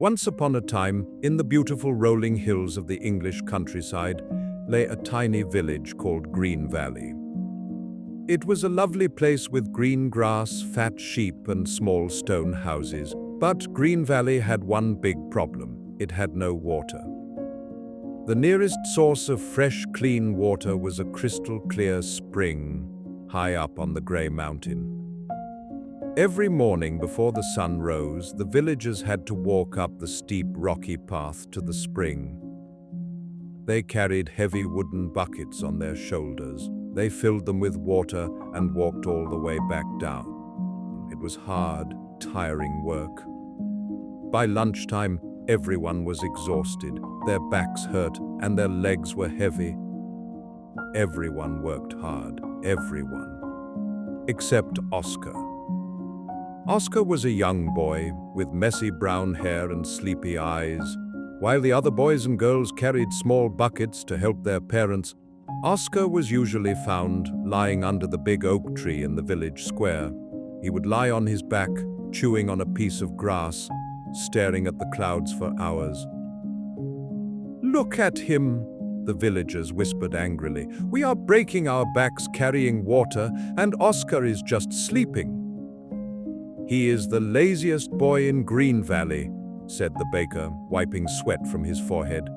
Once upon a time, in the beautiful rolling hills of the English countryside, lay a tiny village called Greenvalley. It was a lovely place with green grass, fat sheep, and small stone houses. But Greenvalley had one big problem. It had no water. The nearest source of fresh, clean water was a crystal-clear spring high up on the grey mountain. Every morning before the sun rose, the villagers had to walk up the steep, rocky path to the spring. They carried heavy wooden buckets on their shoulders. They filled them with water and walked all the way back down. It was hard, tiring work. By lunchtime, everyone was exhausted. Their backs hurt and their legs were heavy. Everyone worked hard, everyone. Except Oscar. Oscar was a young boy with messy brown hair and sleepy eyes. While the other boys and girls carried small buckets to help their parents, Oscar was usually found lying under the big oak tree in the village square. He would lie on his back, chewing on a piece of grass, staring at the clouds for hours. "Look at him," the villagers whispered angrily. "We are breaking our backs carrying water, and Oscar is just sleeping." "He is the laziest boy in Greenvalley," said the baker, wiping sweat from his forehead.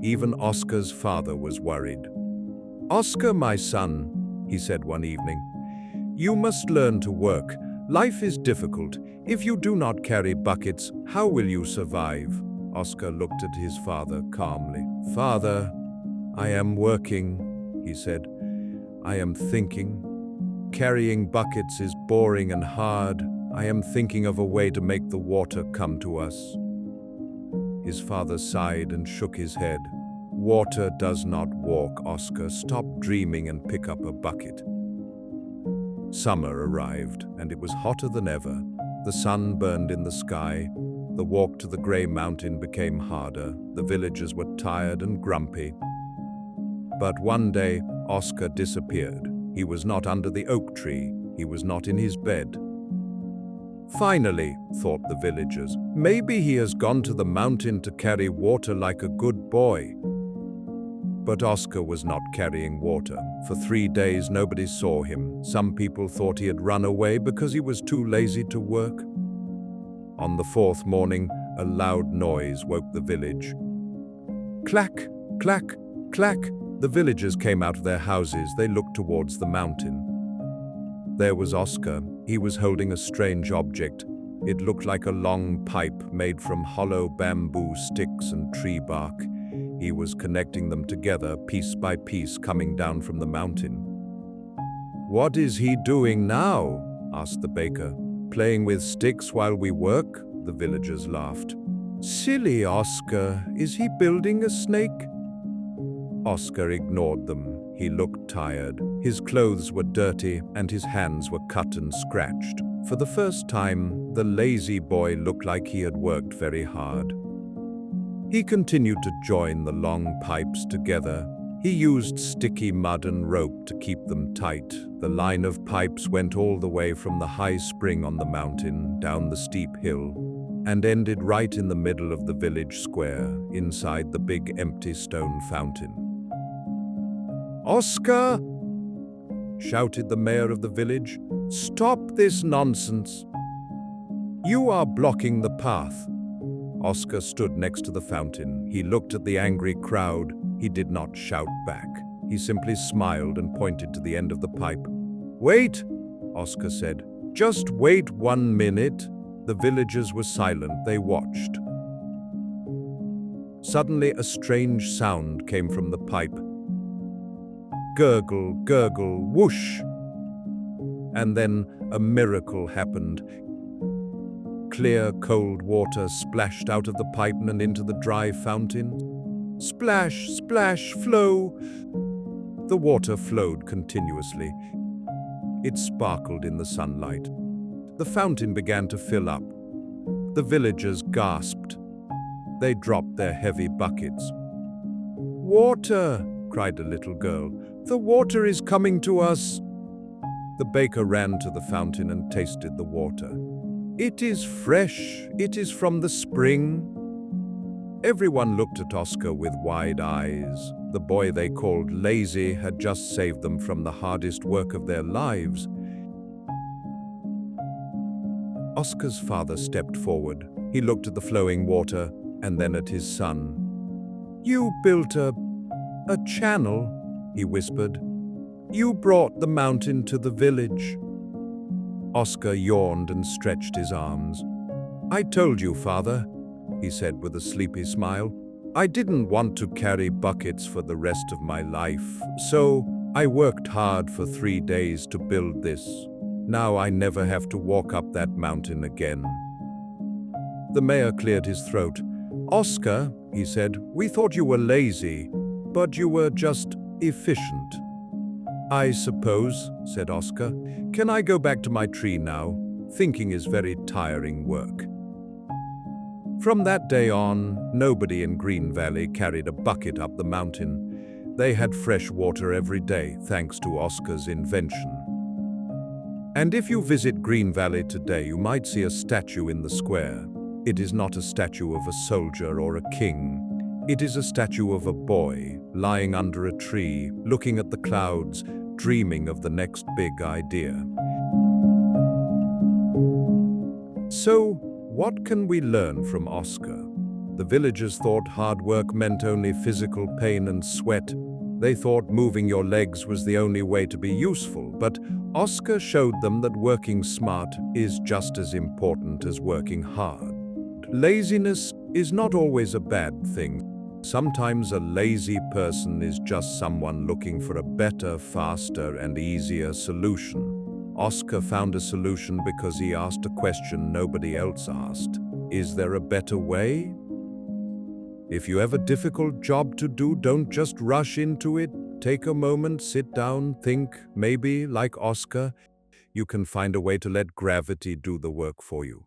Even Oscar's father was worried. "Oscar, my son," he said one evening, "you must learn to work. Life is difficult. If you do not carry buckets, how will you survive?" Oscar looked at his father calmly. "Father, I am working," he said. "I am thinking. Carrying buckets is boring and hard. I am thinking of a way to make the water come to us." His father sighed and shook his head. "Water does not walk, Oscar. Stop dreaming and pick up a bucket." Summer arrived, and it was hotter than ever. The sun burned in the sky. The walk to the grey mountain became harder. The villagers were tired and grumpy. But one day, Oscar disappeared. He was not under the oak tree. He was not in his bed. "Finally," thought the villagers, "maybe he has gone to the mountain to carry water like a good boy." But Oscar was not carrying water. For 3 days, nobody saw him. Some people thought he had run away because he was too lazy to work. On the 4th morning, a loud noise woke the village. Clack, clack, clack. The villagers came out of their houses. They looked towards the mountain. There was Oscar. He was holding a strange object. It looked like a long pipe made from hollow bamboo sticks and tree bark. He was connecting them together, piece by piece, coming down from the mountain. "What is he doing now?" asked the baker. "Playing with sticks while we work?" The villagers laughed. "Silly Oscar, is he building a snake?" Oscar ignored them. He looked tired. His clothes were dirty and his hands were cut and scratched. For the first time, the lazy boy looked like he had worked very hard. He continued to join the long pipes together. He used sticky mud and rope to keep them tight. The line of pipes went all the way from the high spring on the mountain, down the steep hill, and ended right in the middle of the village square, inside the big empty stone fountain. "Oscar!" shouted the mayor of the village. "Stop this nonsense! You are blocking the path." Oscar stood next to the fountain. He looked at the angry crowd. He did not shout back. He simply smiled and pointed to the end of the pipe. "Wait," Oscar said. "Just wait 1 minute." The villagers were silent. They watched. Suddenly, a strange sound came from the pipe. Gurgle, gurgle, whoosh. And then a miracle happened. Clear, cold water splashed out of the pipe and into the dry fountain. Splash, splash, flow. The water flowed continuously. It sparkled in the sunlight. The fountain began to fill up. The villagers gasped. They dropped their heavy buckets. "Water!" cried a little girl. "The water is coming to us!" The baker ran to the fountain and tasted the water. "It is fresh. It is from the spring." Everyone looked at Oscar with wide eyes. The boy they called lazy had just saved them from the hardest work of their lives. Oscar's father stepped forward. He looked at the flowing water and then at his son. "You built a channel," he whispered. "You brought the mountain to the village." Oscar yawned and stretched his arms. "I told you, father," he said with a sleepy smile. "I didn't want to carry buckets for the rest of my life, so I worked hard for 3 days to build this. Now I never have to walk up that mountain again." The mayor cleared his throat. "Oscar," he said, "we thought you were lazy, but you were just efficient." "I suppose," said Oscar. "Can I go back to my tree now? Thinking is very tiring work." From that day on, nobody in Green Valley carried a bucket up the mountain. They had fresh water every day, thanks to Oscar's invention. And if you visit Green Valley today, you might see a statue in the square. It is not a statue of a soldier or a king. It is a statue of a boy lying under a tree, looking at the clouds, dreaming of the next big idea. So, what can we learn from Oscar? The villagers thought hard work meant only physical pain and sweat. They thought moving your legs was the only way to be useful, but Oscar showed them that working smart is just as important as working hard. Laziness is not always a bad thing. Sometimes a lazy person is just someone looking for a better, faster, and easier solution. Oscar found a solution because he asked a question nobody else asked. Is there a better way? If you have a difficult job to do, don't just rush into it. Take a moment, sit down, think. Maybe, like Oscar, you can find a way to let gravity do the work for you.